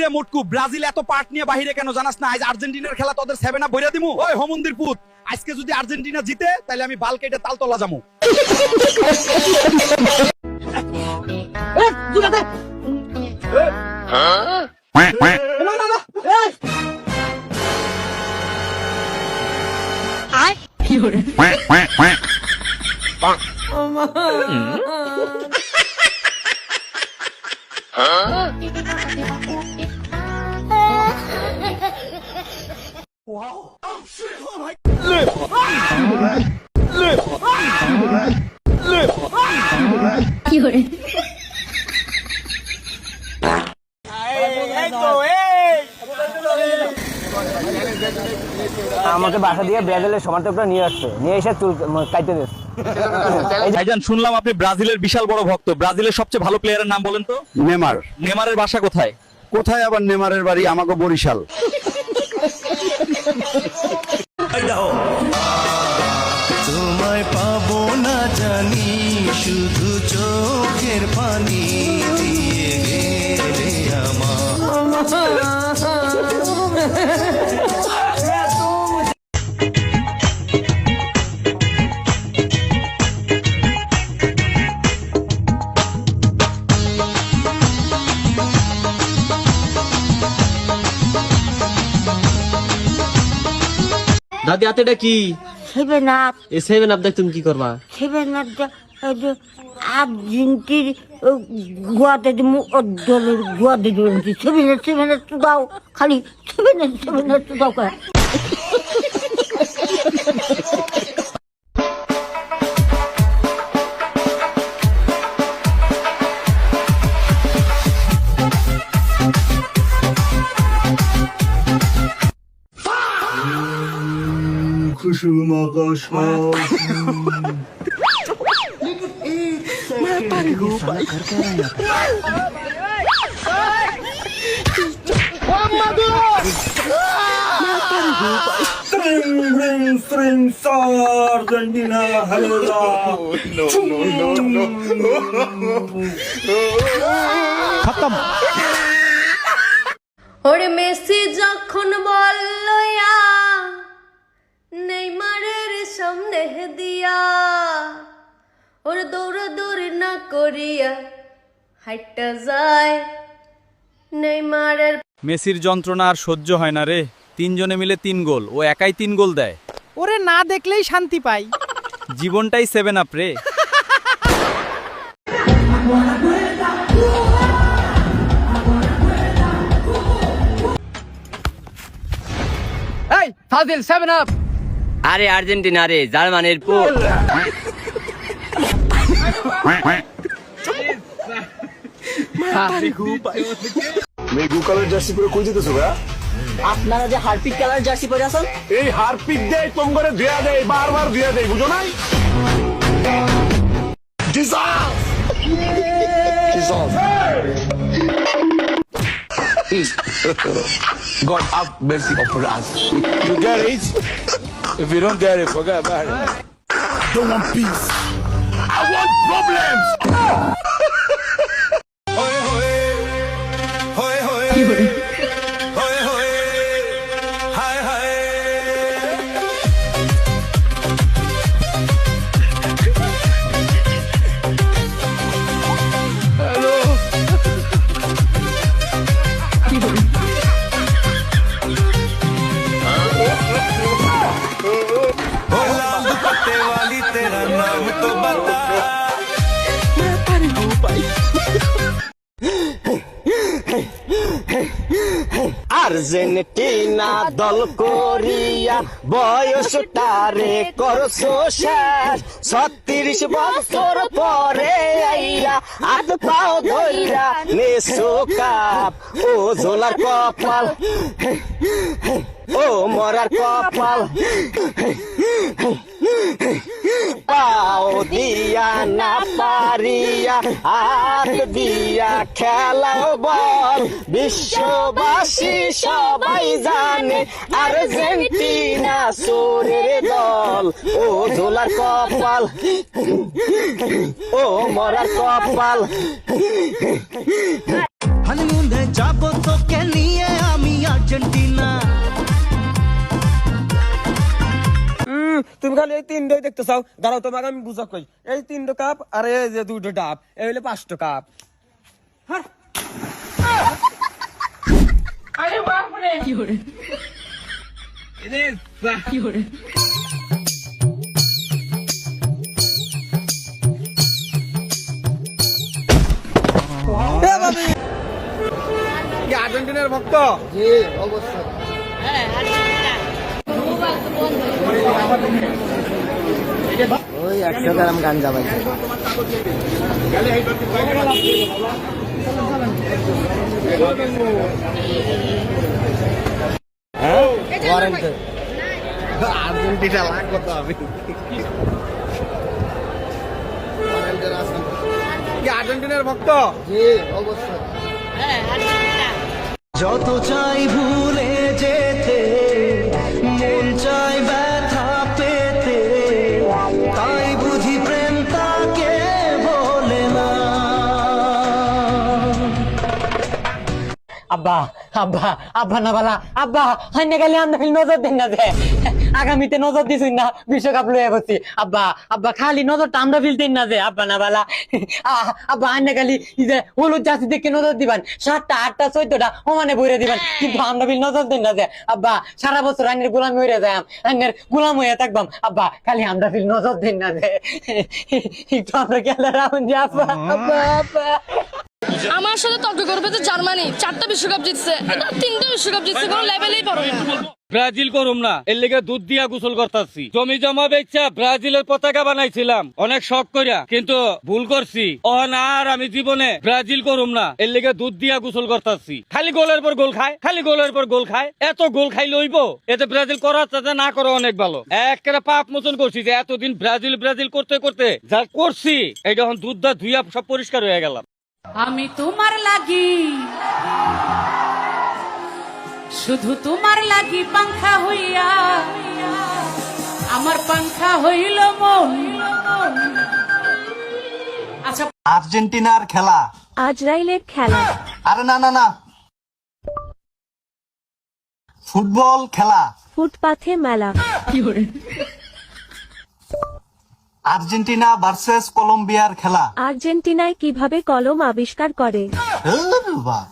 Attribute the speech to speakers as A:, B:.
A: কিরে মোটকু, ব্রাজিল এত পার্ট নিয়ে বাহিরে কেন জানাস না? আজ আর্জেন্টিনার খেলা তোদের 7 আপ বইরা দিমু। ওই হোমন্দির পুত, আজকে যদি আর্জেন্টিনা জিতে তাহলে আমি বাল কেটে তালতলা যামু।
B: আমাকে বাসা দিয়ে ব্রাজিলের সমর্থকরা নিয়ে আসছে, নিয়ে এসে চুল কাটতে দিচ্ছে।
A: ভাইজান, শুনলাম আপনি ব্রাজিলের বিশাল বড় ভক্ত। ব্রাজিলের সবচেয়ে ভালো প্লেয়ারের নাম বলেন তো।
C: নেমার।
A: নেমারের বাসা কোথায়?
C: কোথায় আবার নেমারের বাড়ি? আমাকে বরিশাল।
D: তোমায় পাবো না জানি, শুধু চোখের পানি দিয়ে গেলে আমার।
E: দাদি হাতে এটা কি?
F: 7 আপ।
E: এই 7 আপ দেখ তুমি কি করবা?
F: 7 আপ আর্জেন্টির গোয়াতে দিমু, দলের গোয়াতে দিবেন। 7 আপ তো দাও, খালি 7 আপ তো দাও।
D: কুসুম আকাশ আর্জেন্টিনা হারেগা।
A: খতম।
G: ওরে মেসি যখন বলল নেইমারের সামনে দিয়া, ওর দৌড় না করিয়া হাইটা যায় নেইমারের।
A: মেসির যন্ত্রণা আর সহ্য হয় না রে। 3 জনে মিলে 3 গোল, ও একাই 3 গোল দেয়।
H: ওরে না দেখলেই শান্তি পাই।
A: জীবনটাই 7 আপ রে।
H: এই ফাজিল 7 আপ।
B: আরে আর্জেন্টিনা রে, জার্মানির পুত।
C: মেঘু কালার জার্সি পরে কই যেতেছো ভাই?
B: আপনারা যে হারপিক কালার জার্সি পরে আছেন,
C: এই হারপিক দেয় তোমরে ধুয়া দেয়, বারবার ধুয়া দেয়, বুঝো নাই? Jesus! God have mercy upon us. You get it? If you don't get it, forget about it. I don't want peace. I want problems. Hoy hoy, hoy hoy, hoy hoy, hi hi. Hello. तेरा नाम तो बता।
B: Argentina দল করিয়া বয়সটারে করছো শেষ। 36 বছর পরে আইরা হাত পাও ধইরা নেছো কাপ। ও ঝোলার কপাল, ও মরার কপাল। পাও দিয়া না পারিয়া হাত দিয়া খেলাও বল। বিশ্ববাসী সবাই জানে আর্জেন্টিনা চোরের দল। ও ঝোলার কপাল, ও মরার কপাল।
D: হানিমুনে যাব তোকে নিয়ে আমি আর্জেন্টিনা।
B: তুমি খালি এই তিনটাই দেখতে চাও, দাঁড়াও তোমাকে আমি বুঝা কই। এই 3টা কাপ আর এই যে 2টা ডাব, এই হলো 5টা কাপ।
A: আর্জেন্টিনার ভক্ত?
B: জি অবশ্যই। ওই 100 গ্রাম গাঞ্জা ভাই।
A: আর্জেন্টিনা লাগবে তো আমি। আর্জেন্টিনার ভক্ত?
B: জি অবশ্যই।
D: যত চাই ভুলে যেতে, মন চাই ব্যথা পেতে, তাই বুঝি প্রেম তাকে বলে না।
B: আব্বা আব্বা আব্বা না বালা আব্বা হাইনে গেলে আমরা নজর দেন না যে আগামীতে নজর দিছুন না বিশ্বকাপ লয়ে বসি। আব্বা আব্বা খালি নজরটা আমরা ফিলতেন না যে আব্বা না বালা আব্বা হাইনে গেলি যে হলুদ জাতি দেখে নজর দিবেন, 7টা 8টা 14টা সমানে বইরে দিবেন, কিন্তু আমরা ফিল নজর দেন না যে আব্বা সারা বছর আইনের গোলামি হয়ে যায়, আইনের গোলাম হয়ে থাকবাম। আব্বা খালি আমরা ফিল নজর দেন না যে একটু আমরা গেলে রাখুন যে আব্বা আব্বা আব্বা।
G: আমার সাথে তর্ক করবে তো জার্মানি 4টা বিশ্বকাপ জিতছে, এটা 3টা বিশ্বকাপ জিতছে, কোনো লেভেলেই পড়ে না।
I: ব্রাজিল করুম না, এর লেগে দুধ দিয়া গোসল করতেছি। জমি জমা বেচা ব্রাজিলের পতাকা বানাইছিলাম অনেক শখ করিয়া, কিন্তু ভুল করছি। আর আমি জীবনে ব্রাজিল করুম না, এর লেগে দুধ দিয়া গোসল করতেছি। খালি গোলের পর গোল খায়, খালি গোলের পর গোল খায়। এত গোল খাই লইব, এতে ব্রাজিল করার চাচা না করা অনেক ভালো। একটা পাপ মোচন করছি যে এতদিন ব্রাজিল ব্রাজিল করতে করতে যা করছি, এই যখন দুধ দা ধুইয়া সব পরিষ্কার হয়ে গেলাম।
H: আমি তোমার লাগি, শুধু তোমার লাগি পাংখা হইয়া, আমার পাংখা হইল মন। আচ্ছা
D: আর্জেন্টিনার খেলা,
G: আজরাইলের খেলা,
D: আরে না না না, ফুটবল খেলা,
G: ফুটপাথে মেলা,
D: আর্জেন্টিনা ভার্সেস কলম্বিয়ার খেলা।
G: আর্জেন্টিনায় কিভাবে কলম আবিষ্কার করে?
D: বাহ।